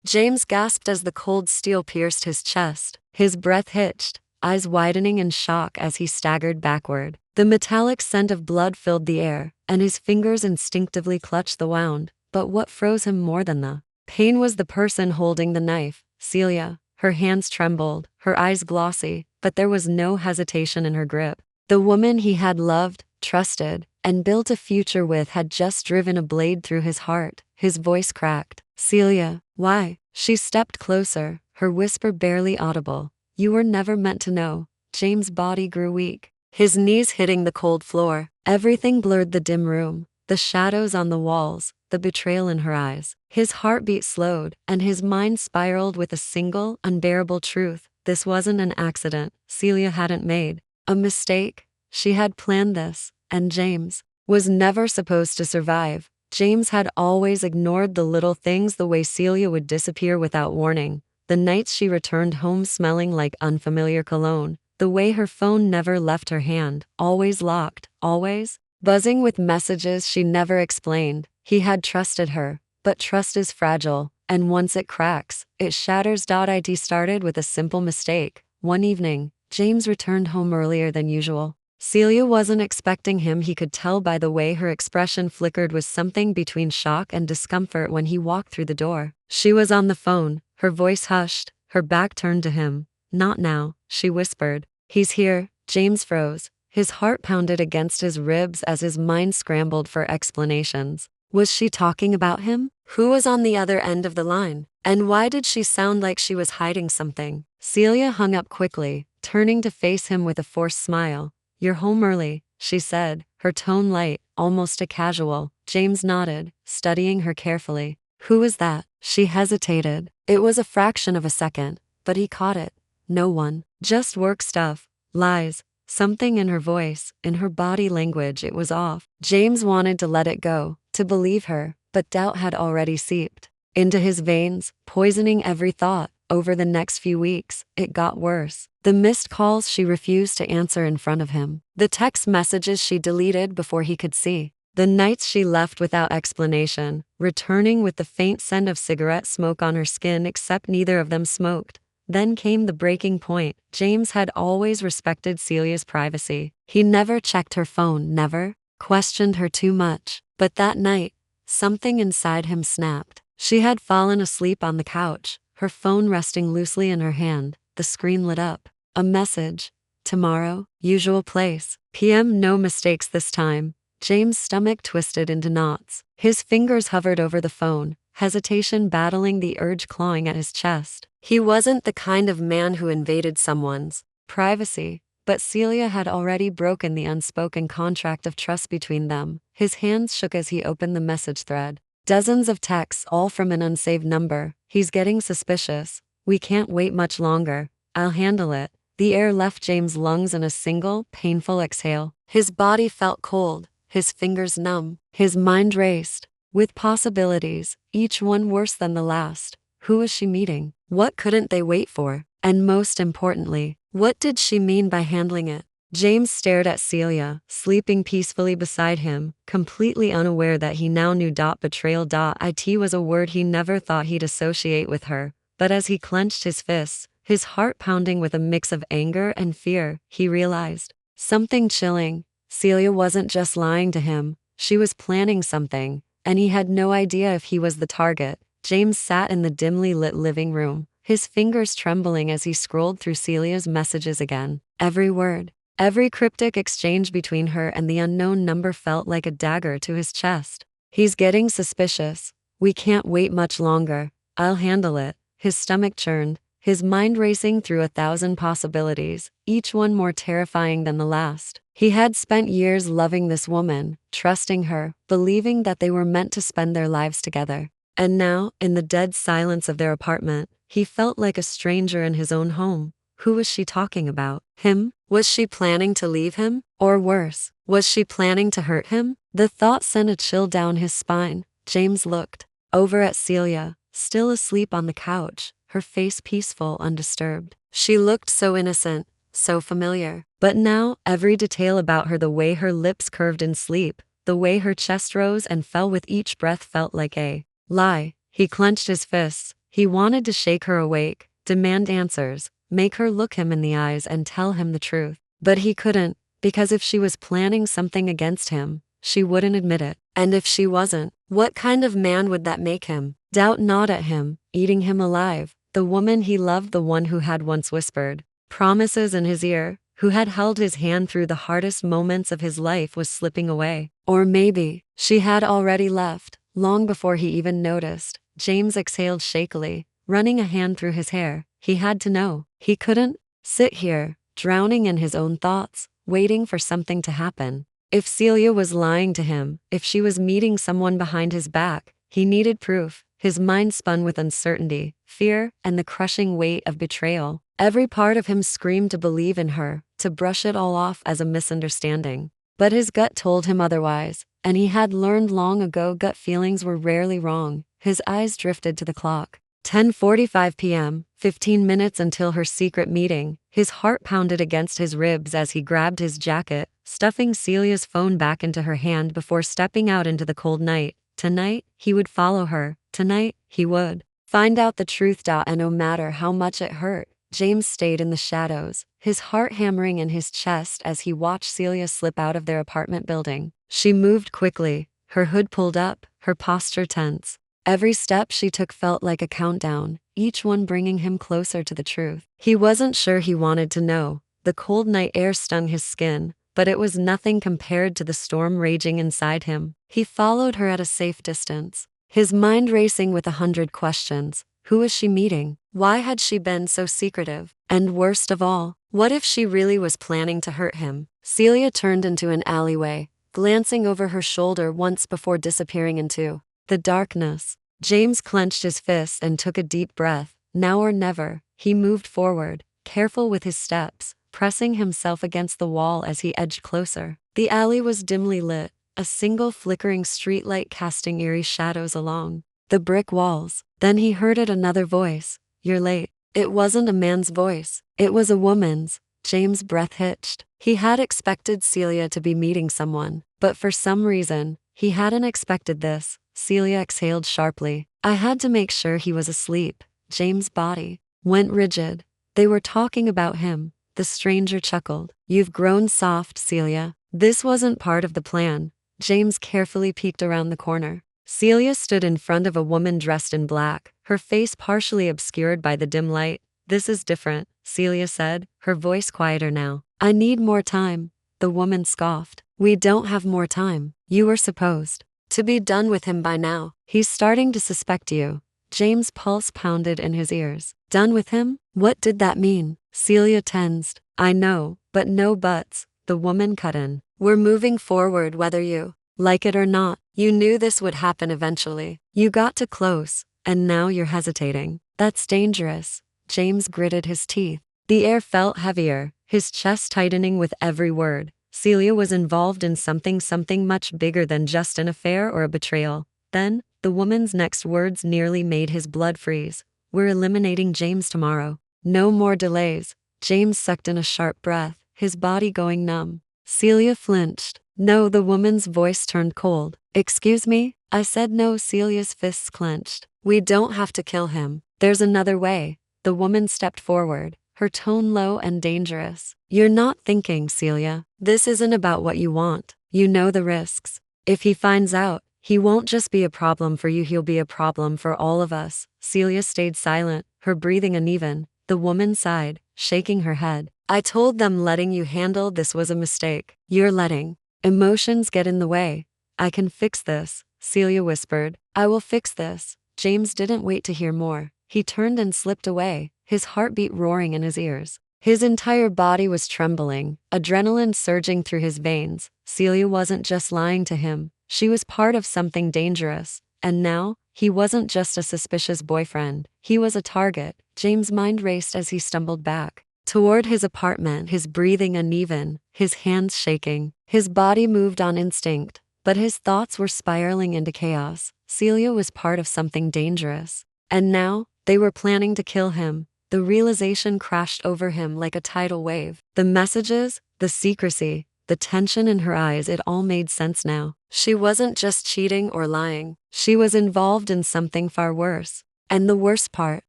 James gasped as the cold steel pierced his chest. His breath hitched, eyes widening in shock as he staggered backward. The metallic scent of blood filled the air, and his fingers instinctively clutched the wound. But what froze him more than the pain was the person holding the knife, Celia. Her hands trembled, her eyes glossy, but there was no hesitation in her grip. The woman he had loved, trusted, and built a future with had just driven a blade through his heart. His voice cracked. "Celia, why?" She stepped closer, her whisper barely audible. "You were never meant to know." James' body grew weak, his knees hitting the cold floor. Everything blurred: the dim room, the shadows on the walls, the betrayal in her eyes. His heartbeat slowed, and his mind spiraled with a single, unbearable truth. This wasn't an accident. Celia hadn't made a mistake. She had planned this, and James was never supposed to survive. James had always ignored the little things: the way Celia would disappear without warning, the nights she returned home smelling like unfamiliar cologne, the way her phone never left her hand, always locked, always buzzing with messages she never explained. He had trusted her, but trust is fragile, and once it cracks, it shatters. It started with a simple mistake. One evening, James returned home earlier than usual. Celia wasn't expecting him. He could tell by the way her expression flickered with something between shock and discomfort when he walked through the door. She was on the phone, her voice hushed, her back turned to him. "Not now," she whispered. "He's here." James froze. His heart pounded against his ribs as his mind scrambled for explanations. Was she talking about him? Who was on the other end of the line? And why did she sound like she was hiding something? Celia hung up quickly, turning to face him with a forced smile. "You're home early," she said, her tone light, almost a casual. James nodded, studying her carefully. "Who was that?" She hesitated. It was a fraction of a second, but he caught it. "No one. Just work stuff." Lies. Something in her voice, in her body language, it was off. James wanted to let it go, to believe her, but doubt had already seeped into his veins, poisoning every thought. Over the next few weeks, it got worse. The missed calls she refused to answer in front of him. The text messages she deleted before he could see. The nights she left without explanation, returning with the faint scent of cigarette smoke on her skin, except neither of them smoked. Then came the breaking point. James had always respected Celia's privacy. He never checked her phone, never questioned her too much. But that night, something inside him snapped. She had fallen asleep on the couch, her phone resting loosely in her hand. The screen lit up. A message. "Tomorrow, usual place, PM." No mistakes this time. James' stomach twisted into knots. His fingers hovered over the phone, hesitation battling the urge clawing at his chest. He wasn't the kind of man who invaded someone's privacy, but Celia had already broken the unspoken contract of trust between them. His hands shook as he opened the message thread. Dozens of texts, all from an unsaved number. "He's getting suspicious. We can't wait much longer. I'll handle it." The air left James' lungs in a single, painful exhale. His body felt cold, his fingers numb, his mind raced with possibilities, each one worse than the last. Who was she meeting? What couldn't they wait for? And most importantly, what did she mean by handling it? James stared at Celia, sleeping peacefully beside him, completely unaware that he now knew. Betrayal. It was a word he never thought he'd associate with her, but as he clenched his fists, his heart pounding with a mix of anger and fear, he realized something chilling. Celia wasn't just lying to him, she was planning something, and he had no idea if he was the target. James sat in the dimly lit living room, his fingers trembling as he scrolled through Celia's messages again. Every word, every cryptic exchange between her and the unknown number felt like a dagger to his chest. "He's getting suspicious. We can't wait much longer. I'll handle it." His stomach churned, his mind racing through 1,000 possibilities, each one more terrifying than the last. He had spent years loving this woman, trusting her, believing that they were meant to spend their lives together. And now, in the dead silence of their apartment, he felt like a stranger in his own home. Who was she talking about? Him? Was she planning to leave him? Or worse, was she planning to hurt him? The thought sent a chill down his spine. James looked over at Celia, still asleep on the couch, her face peaceful, undisturbed. She looked so innocent, so familiar. But now, every detail about her, the way her lips curved in sleep, the way her chest rose and fell with each breath, felt like a lie. He clenched his fists, He wanted to shake her awake, demand answers, make her look him in the eyes and tell him the truth. But he couldn't, because if she was planning something against him, she wouldn't admit it. And if she wasn't, what kind of man would that make him? Doubt gnawed at him, eating him alive. The woman he loved, the one who had once whispered promises in his ear, who had held his hand through the hardest moments of his life, was slipping away. Or maybe she had already left, long before he even noticed. James exhaled shakily, running a hand through his hair. He had to know. He couldn't sit here, drowning in his own thoughts, waiting for something to happen. If Celia was lying to him, if she was meeting someone behind his back, he needed proof. His mind spun with uncertainty, fear, and the crushing weight of betrayal. Every part of him screamed to believe in her, to brush it all off as a misunderstanding. But his gut told him otherwise, and he had learned long ago gut feelings were rarely wrong. His eyes drifted to the clock. 10:45 p.m., 15 minutes until her secret meeting. His heart pounded against his ribs as he grabbed his jacket, stuffing Celia's phone back into her hand before stepping out into the cold night. Tonight, he would follow her. Tonight, he would find out the truth. And no matter how much it hurt, James stayed in the shadows, his heart hammering in his chest as he watched Celia slip out of their apartment building. She moved quickly, her hood pulled up, her posture tense. Every step she took felt like a countdown, each one bringing him closer to the truth. He wasn't sure he wanted to know. The cold night air stung his skin, but it was nothing compared to the storm raging inside him. He followed her at a safe distance, his mind racing with 100 questions. Who was she meeting? Why had she been so secretive? And worst of all, what if she really was planning to hurt him? Celia turned into an alleyway, glancing over her shoulder once before disappearing into the darkness. James clenched his fists and took a deep breath. Now or never, he moved forward, careful with his steps, pressing himself against the wall as he edged closer. The alley was dimly lit, a single flickering streetlight casting eerie shadows along the brick walls. Then he heard another voice. "You're late." It wasn't a man's voice. It was a woman's. James' breath hitched. He had expected Celia to be meeting someone, but for some reason, he hadn't expected this. Celia exhaled sharply. "I had to make sure he was asleep." James' body went rigid. They were talking about him. The stranger chuckled. "You've grown soft, Celia." This wasn't part of the plan. James carefully peeked around the corner. Celia stood in front of a woman dressed in black, her face partially obscured by the dim light. "This is different," Celia said, her voice quieter now. "I need more time." The woman scoffed. "We don't have more time. You were supposed to be done with him by now. He's starting to suspect you." James' pulse pounded in his ears. Done with him? What did that mean? Celia tensed. "I know, but no buts," the woman cut in. "We're moving forward whether you like it or not. You knew this would happen eventually. You got too close, and now you're hesitating. That's dangerous." James gritted his teeth. The air felt heavier, his chest tightening with every word. Celia was involved in something much bigger than just an affair or a betrayal. Then, the woman's next words nearly made his blood freeze. "We're eliminating James tomorrow. No more delays." James sucked in a sharp breath, his body going numb. Celia flinched. "No," the woman's voice turned cold. "Excuse me?" "I said no." Celia's fists clenched. "We don't have to kill him. There's another way." The woman stepped forward, her tone low and dangerous. "You're not thinking, Celia. This isn't about what you want. You know the risks. If he finds out, he won't just be a problem for you, he'll be a problem for all of us." Celia stayed silent, her breathing uneven. The woman sighed, shaking her head. "I told them letting you handle this was a mistake. You're letting emotions get in the way." "I can fix this," Celia whispered. "I will fix this." James didn't wait to hear more. He turned and slipped away, his heartbeat roaring in his ears. His entire body was trembling, adrenaline surging through his veins. Celia wasn't just lying to him. She was part of something dangerous. And now, he wasn't just a suspicious boyfriend. He was a target. James' mind raced as he stumbled back toward his apartment, his breathing uneven, his hands shaking. His body moved on instinct, but his thoughts were spiraling into chaos. Celia was part of something dangerous. And now, they were planning to kill him. The realization crashed over him like a tidal wave. The messages, the secrecy, the tension in her eyes, it all made sense now. She wasn't just cheating or lying. She was involved in something far worse. And the worst part,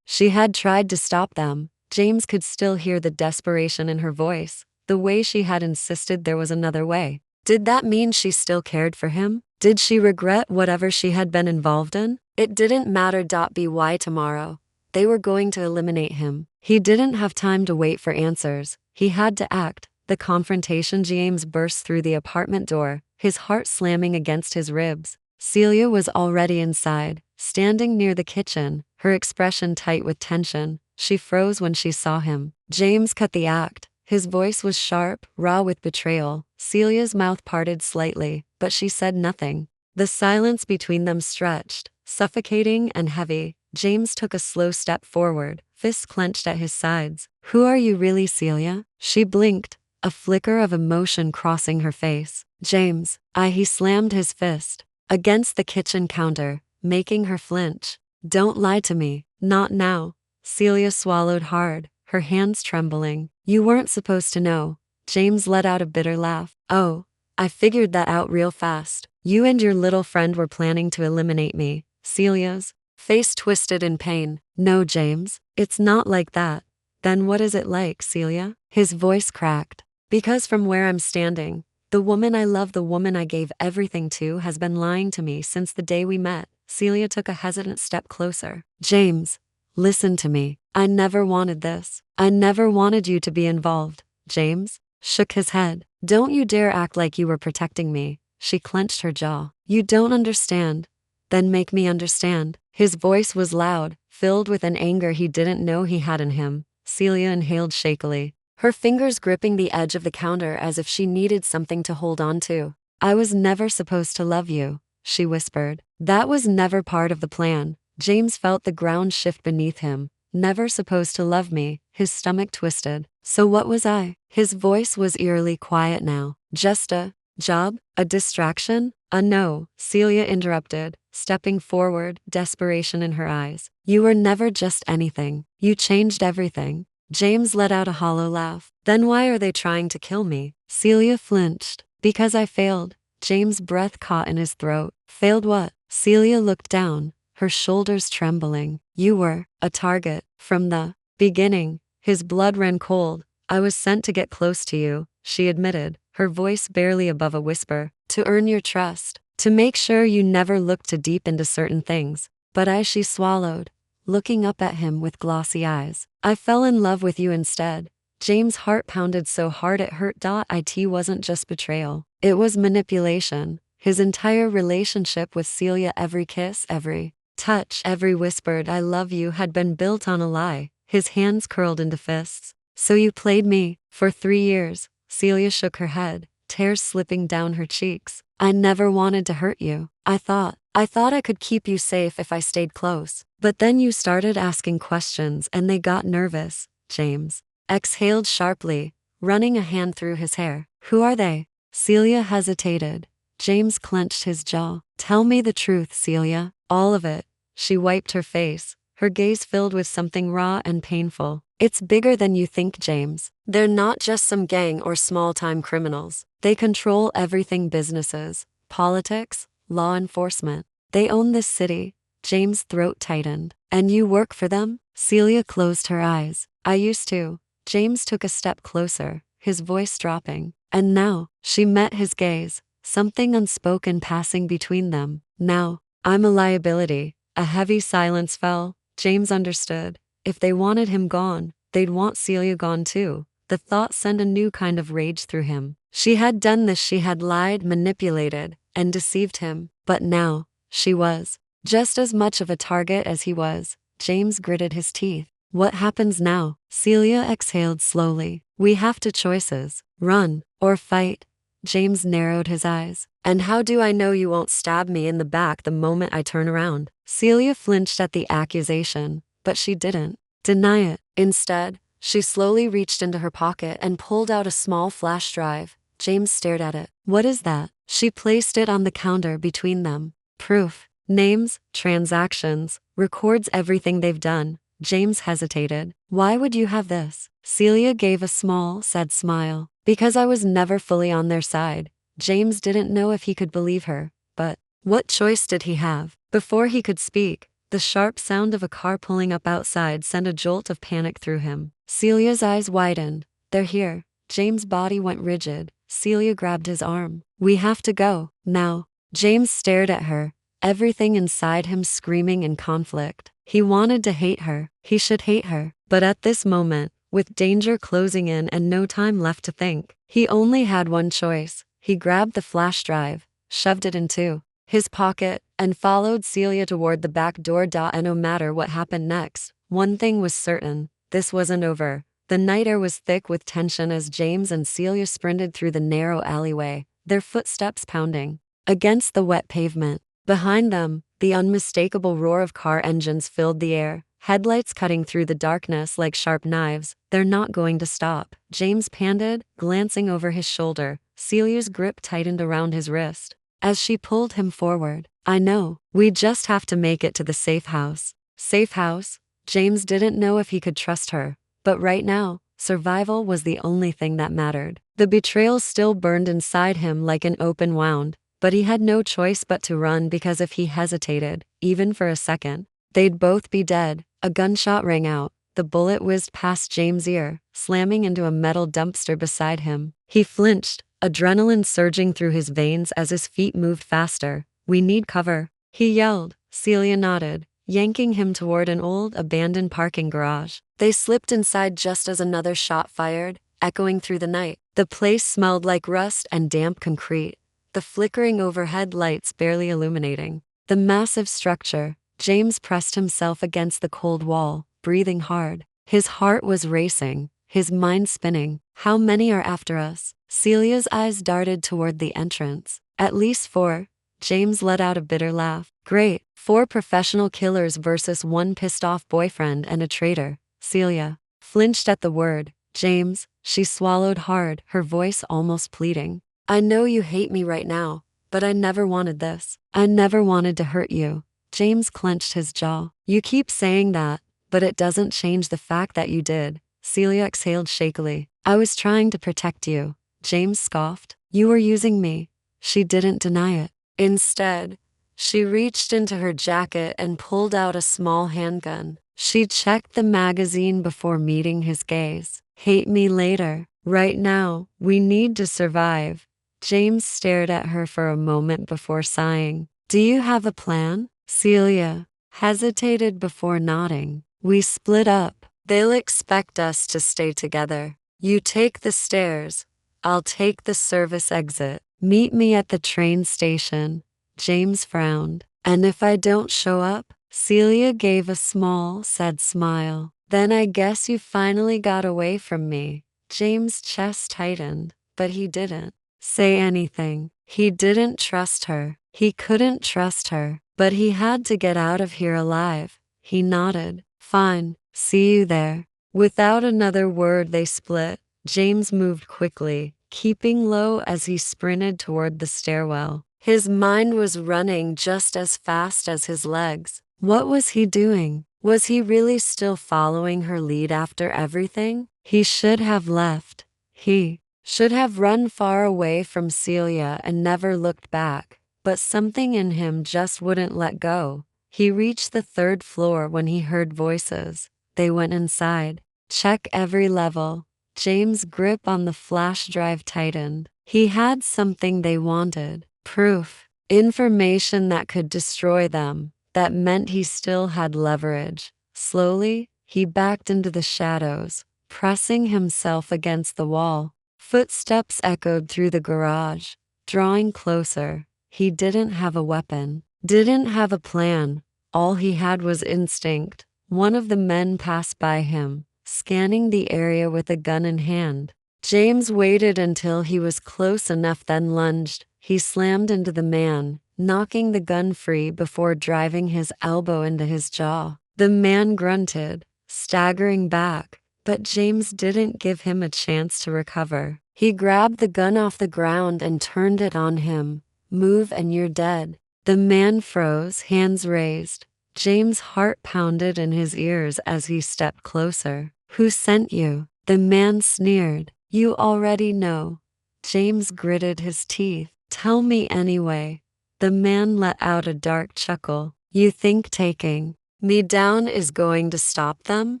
she had tried to stop them. James could still hear the desperation in her voice, the way she had insisted there was another way. Did that mean she still cared for him? Did she regret whatever she had been involved in? It didn't matter. By tomorrow, they were going to eliminate him. He didn't have time to wait for answers. He had to act. The confrontation. James burst through the apartment door, his heart slamming against his ribs. Celia was already inside, standing near the kitchen, her expression tight with tension. She froze when she saw him. James cut the act. His voice was sharp, raw with betrayal. Celia's mouth parted slightly, but she said nothing. The silence between them stretched, suffocating and heavy. James took a slow step forward, fists clenched at his sides. Who are you really, Celia? She blinked, a flicker of emotion crossing her face. James, he slammed his fist against the kitchen counter, making her flinch. Don't lie to me. Not now. Celia swallowed hard, her hands trembling. You weren't supposed to know. James let out a bitter laugh. Oh, I figured that out real fast. You and your little friend were planning to eliminate me. Celia's face twisted in pain. No, James, it's not like that. Then what is it like, Celia? His voice cracked. Because from where I'm standing, the woman I love, the woman I gave everything to, has been lying to me since the day we met. Celia took a hesitant step closer. James, listen to me. I never wanted this. I never wanted you to be involved. James shook his head. Don't you dare act like you were protecting me. She clenched her jaw. You don't understand. Then make me understand. His voice was loud, filled with an anger he didn't know he had in him. Celia inhaled shakily, her fingers gripping the edge of the counter as if she needed something to hold on to. I was never supposed to love you, she whispered. That was never part of the plan. James felt the ground shift beneath him. Never supposed to love me. His stomach twisted. So what was I? His voice was eerily quiet now. Just a job? A distraction? No, Celia interrupted, stepping forward, desperation in her eyes. You were never just anything. You changed everything. James let out a hollow laugh. Then why are they trying to kill me? Celia flinched. Because I failed. James' breath caught in his throat. Failed what? Celia looked down, her shoulders trembling. You were a target from the beginning. His blood ran cold. I was sent to get close to you, she admitted, her voice barely above a whisper. To earn your trust. To make sure you never looked too deep into certain things. But she swallowed, looking up at him with glossy eyes. I fell in love with you instead. James' heart pounded so hard it hurt. It wasn't just betrayal. It was manipulation. His entire relationship with Celia, every kiss, every touch, every whispered I love you had been built on a lie. His hands curled into fists. So you played me for 3 years. Celia shook her head, tears slipping down her cheeks. I never wanted to hurt you. I thought I could keep you safe if I stayed close. But then you started asking questions and they got nervous. James exhaled sharply, running a hand through his hair. Who are they? Celia hesitated. James clenched his jaw. Tell me the truth, Celia. All of it. She wiped her face, her gaze filled with something raw and painful. It's bigger than you think, James. They're not just some gang or small-time criminals. They control everything: businesses, politics, law enforcement. They own this city. James' throat tightened. And you work for them? Celia closed her eyes. I used to. James took a step closer, his voice dropping. And now, she met his gaze, something unspoken passing between them. Now, I'm a liability. A heavy silence fell. James understood. If they wanted him gone, they'd want Celia gone too. The thought sent a new kind of rage through him. She had done this, she had lied, manipulated, and deceived him. But now, she was just as much of a target as he was. James gritted his teeth. What happens now? Celia exhaled slowly. We have two choices. Run or fight. James narrowed his eyes. And how do I know you won't stab me in the back the moment I turn around? Celia flinched at the accusation, but she didn't deny it. Instead, she slowly reached into her pocket and pulled out a small flash drive. James stared at it. What is that? She placed it on the counter between them. Proof. Names, transactions, records everything they've done. James hesitated. Why would you have this? Celia gave a small, sad smile. Because I was never fully on their side. James didn't know if he could believe her, but what choice did he have? Before he could speak, The sharp sound of a car pulling up outside sent a jolt of panic through him. Celia's eyes widened. "They're here." James' body went rigid. Celia grabbed his arm. "We have to go, now." James stared at her, everything inside him screaming in conflict. He wanted to hate her. He should hate her. But at this moment, with danger closing in and no time left to think, he only had one choice. He grabbed the flash drive, shoved it into his pocket, and followed Celia toward the back door. And no matter what happened next, one thing was certain: this wasn't over. The night air was thick with tension as James and Celia sprinted through the narrow alleyway, their footsteps pounding against the wet pavement. Behind them, the unmistakable roar of car engines filled the air, headlights cutting through the darkness like sharp knives. "They're not going to stop," James panted, glancing over his shoulder. Celia's grip tightened around his wrist as she pulled him forward. "I know. We just have to make it to the safe house." Safe house? James didn't know if he could trust her. But right now, survival was the only thing that mattered. The betrayal still burned inside him like an open wound, but he had no choice but to run, because if he hesitated, even for a second, they'd both be dead. A gunshot rang out. The bullet whizzed past James' ear, slamming into a metal dumpster beside him. He flinched, adrenaline surging through his veins as his feet moved faster. "We need cover," he yelled. Celia nodded, yanking him toward an old, abandoned parking garage. They slipped inside just as another shot fired, echoing through the night. The place smelled like rust and damp concrete, the flickering overhead lights barely illuminating the massive structure. James pressed himself against the cold wall, breathing hard. His heart was racing, his mind spinning. "How many are after us?" Celia's eyes darted toward the entrance. "At least 4. James let out a bitter laugh. "Great. 4 professional killers versus 1 pissed-off boyfriend and a traitor." Celia flinched at the word. "James," she swallowed hard, her voice almost pleading. "I know you hate me right now, but I never wanted this. I never wanted to hurt you." James clenched his jaw. "You keep saying that, but it doesn't change the fact that you did." Celia exhaled shakily. "I was trying to protect you." James scoffed. "You were using me." She didn't deny it. Instead, she reached into her jacket and pulled out a small handgun. She checked the magazine before meeting his gaze. "Hate me later. Right now, we need to survive." James stared at her for a moment before sighing. "Do you have a plan?" Celia hesitated before nodding. "We split up. They'll expect us to stay together. You take the stairs. I'll take the service exit. Meet me at the train station." James frowned. "And if I don't show up?" Celia gave a small, sad smile. "Then I guess you finally got away from me." James' chest tightened, but he didn't say anything. He didn't trust her. He couldn't trust her. But he had to get out of here alive. He nodded. "Fine. See you there." Without another word, they split. James moved quickly, keeping low as he sprinted toward the stairwell. His mind was running just as fast as his legs. What was he doing? Was he really still following her lead after everything? He should have left. He should have run far away from Celia and never looked back. But something in him just wouldn't let go. He reached the 3rd floor when he heard voices. They went inside. "Check every level." James' grip on the flash drive tightened. He had something they wanted. Proof. Information that could destroy them. That meant he still had leverage. Slowly, he backed into the shadows, pressing himself against the wall. Footsteps echoed through the garage, drawing closer. He didn't have a weapon, didn't have a plan. All he had was instinct. One of the men passed by him, scanning the area with a gun in hand. James waited until he was close enough, then lunged. He slammed into the man, knocking the gun free before driving his elbow into his jaw. The man grunted, staggering back, but James didn't give him a chance to recover. He grabbed the gun off the ground and turned it on him. "Move and you're dead." The man froze, hands raised. James' heart pounded in his ears as he stepped closer. "Who sent you?" The man sneered. "You already know." James gritted his teeth. "Tell me anyway." The man let out a dark chuckle. "You think taking Me down is going to stop them?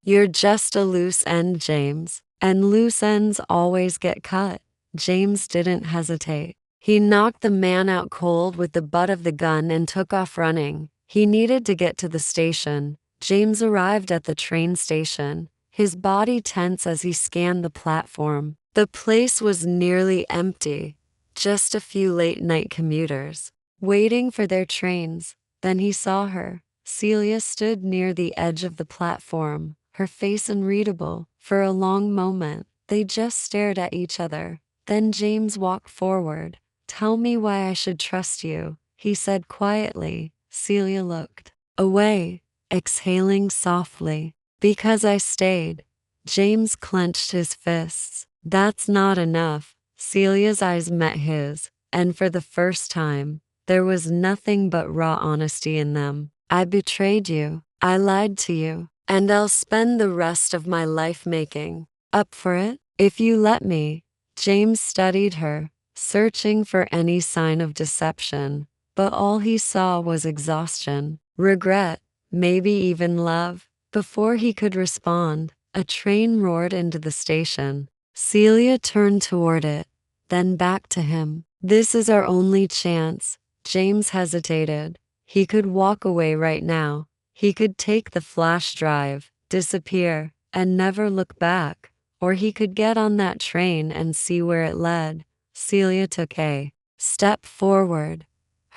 You're just a loose end, James. And loose ends always get cut. James didn't hesitate. He knocked the man out cold with the butt of the gun and took off running. He needed to get to the station. James arrived at the train station, his body tense as he scanned the platform. The place was nearly empty, just a few late-night commuters, waiting for their trains. Then he saw her. Celia stood near the edge of the platform, her face unreadable. For a long moment, they just stared at each other. Then James walked forward. "Tell me why I should trust you," he said quietly. Celia looked away, exhaling softly. "Because I stayed." James clenched his fists. "That's not enough." Celia's eyes met his, and for the first time, there was nothing but raw honesty in them. "I betrayed you. I lied to you. And I'll spend the rest of my life making up for it, if you let me." James studied her, searching for any sign of deception, but all he saw was exhaustion, regret, maybe even love. Before he could respond, a train roared into the station. Celia turned toward it, then back to him. "This is our only chance." James hesitated. He could walk away right now. He could take the flash drive, disappear, and never look back. Or he could get on that train and see where it led. Celia took a step forward,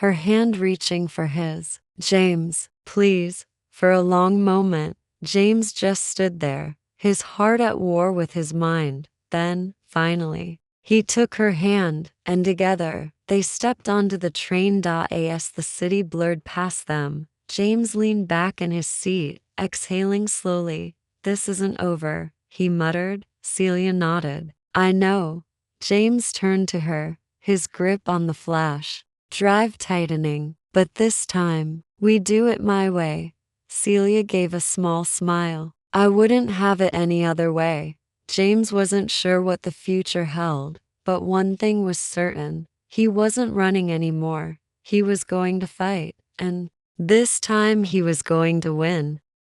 her hand reaching for his. "James, please." For a long moment, James just stood there, his heart at war with his mind. Then, finally, he took her hand, and together, they stepped onto the train. As the city blurred past them, James leaned back in his seat, exhaling slowly. "This isn't over," he muttered. Celia nodded. "I know." James turned to her, his grip on the flash drive tightening. "But this time, we do it my way." Celia gave a small smile. "I wouldn't have it any other way." James wasn't sure what the future held, but one thing was certain. He wasn't running anymore. He was going to fight, and this time he was going to win.